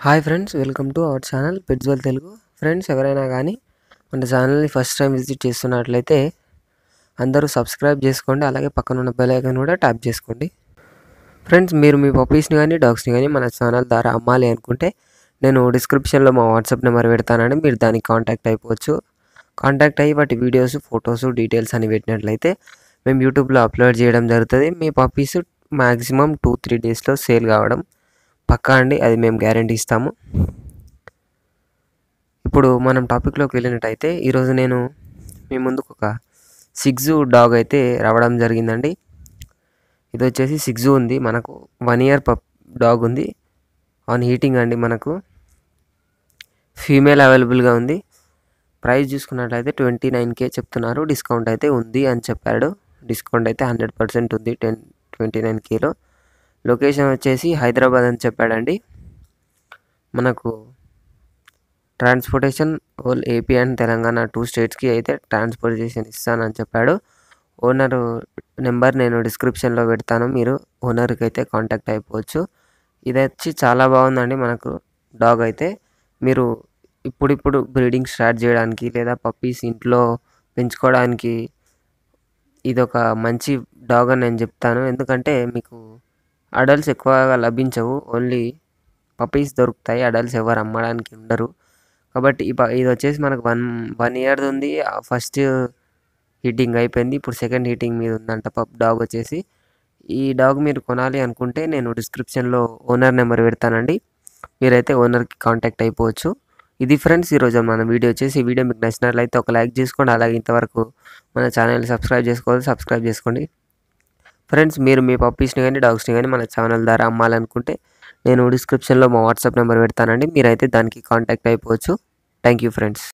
Hi friends, welcome to our channel Petswell Telugu. Friends, ఎవరైనా కానీ మన ఛానల్ని ఫస్ట్ టైం విజిట్ చేస్తున్నట్లయితే అందరూ సబ్స్క్రైబ్ చేసుకోండి. అలాగే పక్కన ఉన్న బెల్ ఐకాన్ కూడా ట్యాప్ చేసుకోండి. ఫ్రెండ్స్, మీరు మీ పప్పీస్ని కానీ డాగ్స్ని కానీ మన ఛానల్ ద్వారా అమ్మాలి అనుకుంటే నేను డిస్క్రిప్షన్లో మా వాట్సాప్ నెంబర్ పెడతానండి. మీరు దానికి కాంటాక్ట్ అయిపోవచ్చు. కాంటాక్ట్ అయ్యి వాటి వీడియోస్, ఫొటోస్, డీటెయిల్స్ అని పెట్టినట్లయితే మేము యూట్యూబ్లో అప్లోడ్ చేయడం జరుగుతుంది. మీ పప్పీస్ మ్యాక్సిమం 2-3 డేస్లో సేల్ కావడం పక్కా అండి, అది మేము గ్యారంటీ ఇస్తాము. ఇప్పుడు మనం టాపిక్లోకి వెళ్ళినట్టయితే ఈరోజు నేను మీ ముందుకు ఒక సిగ్జు డాగ్ అయితే రావడం జరిగిందండి. ఇది వచ్చేసి సిగ్జు ఉంది, మనకు 1 year డాగ్ ఉంది. ఆన్ హీటింగ్ అండి, మనకు ఫీమేల్ అవైలబుల్గా ఉంది. ప్రైస్ చూసుకున్నట్లయితే 29K చెప్తున్నారు. డిస్కౌంట్ అయితే ఉంది అని చెప్పాడు. డిస్కౌంట్ అయితే 100% ఉంది 29Kలో. లొకేషన్ వచ్చేసి హైదరాబాద్ అని చెప్పాడండి. మనకు transportation whole AP and Telangana 2 స్టేట్స్కి అయితే ట్రాన్స్పోర్టేషన్ ఇస్తానని చెప్పాడు. ఓనర్ నెంబర్ నేను డిస్క్రిప్షన్లో పెడతాను, మీరు ఓనర్కి అయితే కాంటాక్ట్ అయిపోవచ్చు. ఇది వచ్చి చాలా బాగుందండి. మనకు డాగ్ అయితే మీరు ఇప్పుడు బ్రీడింగ్ స్టార్ట్ చేయడానికి లేదా పప్పీస్ ఇంట్లో పెంచుకోవడానికి ఇదొక మంచి డాగ్ అని నేను చెప్తాను. ఎందుకంటే మీకు అడల్ట్స్ ఎక్కువగా లభించవు, ఓన్లీ పప్పీస్ దొరుకుతాయి. అడల్ట్స్ ఎవరు అమ్మడానికి ఉండరు. కాబట్టి ఇది వచ్చేసి మనకు వన్ ఇయర్ది ఉంది. ఫస్ట్ హీటింగ్ అయిపోయింది, ఇప్పుడు సెకండ్ హీటింగ్ మీద ఉందంట డాగ్ వచ్చేసి. ఈ డాగ్ మీరు కొనాలి అనుకుంటే నేను డిస్క్రిప్షన్లో ఓనర్ నెంబర్ పెడతానండి, మీరైతే ఓనర్కి కాంటాక్ట్ అయిపోవచ్చు. ఇది ఫ్రెండ్స్ ఈరోజు మన వీడియో వచ్చేసి. ఈ వీడియో మీకు నచ్చినట్లయితే ఒక లైక్ చేసుకోండి. అలాగే ఇంతవరకు మన ఛానల్ని సబ్స్క్రైబ్ చేసుకోండి. ఫ్రెండ్స్, మీరు మీ పప్పీస్ని కానీ డాగ్స్ని కానీ మన ఛానల్ ద్వారా అమ్మాలనుకుంటే నేను డిస్క్రిప్షన్లో మా వాట్సాప్ నెంబర్ పెడతానండి, మీరైతే దానికి కాంటాక్ట్ అయిపోవచ్చు. Thank you friends.